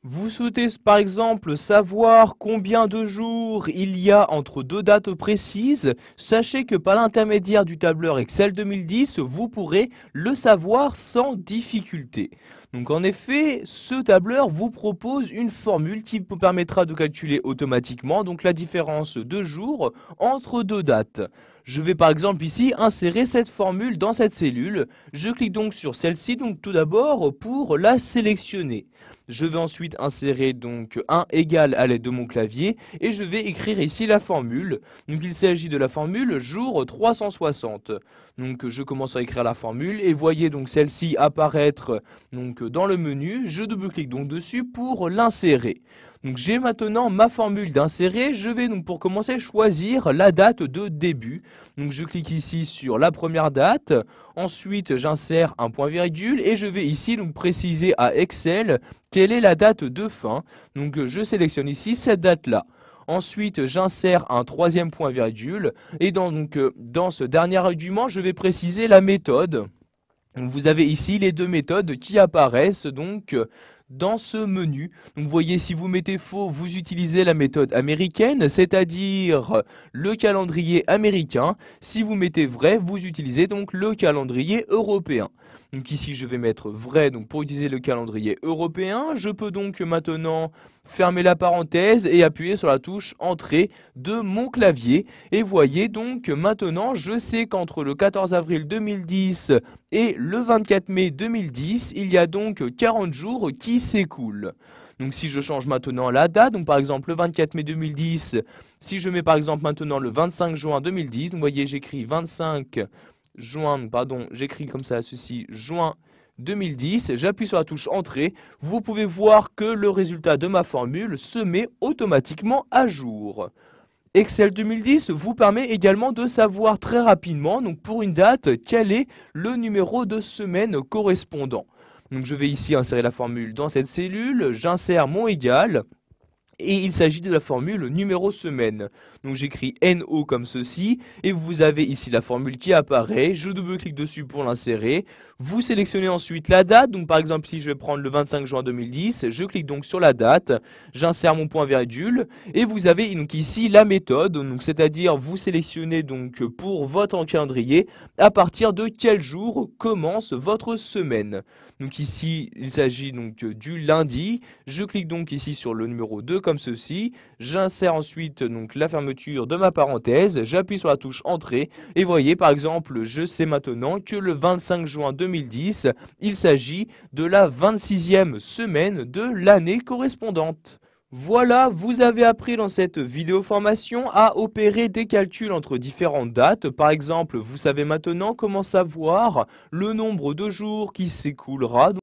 Vous souhaitez par exemple savoir combien de jours il y a entre deux dates précises? Sachez que par l'intermédiaire du tableur Excel 2010, vous pourrez le savoir sans difficulté. Donc en effet, ce tableur vous propose une formule qui vous permettra de calculer automatiquement donc la différence de jours entre deux dates. Je vais par exemple ici insérer cette formule dans cette cellule. Je clique donc sur celle-ci donc tout d'abord pour la sélectionner. Je vais ensuite insérer donc 1 égale à l'aide de mon clavier et je vais écrire ici la formule. Donc il s'agit de la formule jour 360. Donc je commence à écrire la formule et voyez donc celle-ci apparaître donc dans le menu. Je double-clique donc dessus pour l'insérer. Donc j'ai maintenant ma formule d'insérer. Je vais donc pour commencer choisir la date de début. Donc je clique ici sur la première date. Ensuite j'insère un point virgule et je vais ici donc préciser à Excel quelle est la date de fin. Donc je sélectionne ici cette date-là. Ensuite, j'insère un troisième point virgule et dans ce dernier argument, je vais préciser la méthode. Vous avez ici les deux méthodes qui apparaissent donc dans ce menu. Donc vous voyez, si vous mettez faux, vous utilisez la méthode américaine, c'est-à-dire le calendrier américain. Si vous mettez vrai, vous utilisez donc le calendrier européen. Donc ici, je vais mettre vrai donc pour utiliser le calendrier européen. Je peux donc maintenant fermer la parenthèse et appuyer sur la touche Entrée de mon clavier. Et voyez donc maintenant, je sais qu'entre le 14 avril 2010 et le 24 mai 2010, il y a donc 40 jours qui s'écoulent. Donc si je change maintenant la date, donc par exemple le 24 mai 2010, si je mets par exemple maintenant le 25 juin 2010, donc vous voyez j'écris 25 juin, pardon, j'écris comme ça ceci, juin 2010, j'appuie sur la touche Entrée, vous pouvez voir que le résultat de ma formule se met automatiquement à jour. Excel 2010 vous permet également de savoir très rapidement, donc pour une date, quel est le numéro de semaine correspondant. Donc je vais ici insérer la formule dans cette cellule, j'insère mon égal, et il s'agit de la formule numéro semaine. Donc j'écris NO comme ceci, et vous avez ici la formule qui apparaît, je double-clique dessus pour l'insérer, vous sélectionnez ensuite la date, donc par exemple si je vais prendre le 25 juin 2010, je clique donc sur la date, j'insère mon point virgule, et vous avez donc ici la méthode, donc c'est-à-dire vous sélectionnez donc pour votre calendrier, à partir de quel jour commence votre semaine. Donc ici, il s'agit donc du lundi. Je clique donc ici sur le numéro 2 comme ceci. J'insère ensuite donc la fermeture de ma parenthèse. J'appuie sur la touche Entrée. Et voyez par exemple, je sais maintenant que le 25 juin 2010, il s'agit de la 26e semaine de l'année correspondante. Voilà, vous avez appris dans cette vidéo formation à opérer des calculs entre différentes dates. Par exemple, vous savez maintenant comment savoir le nombre de jours qui s'écoulera.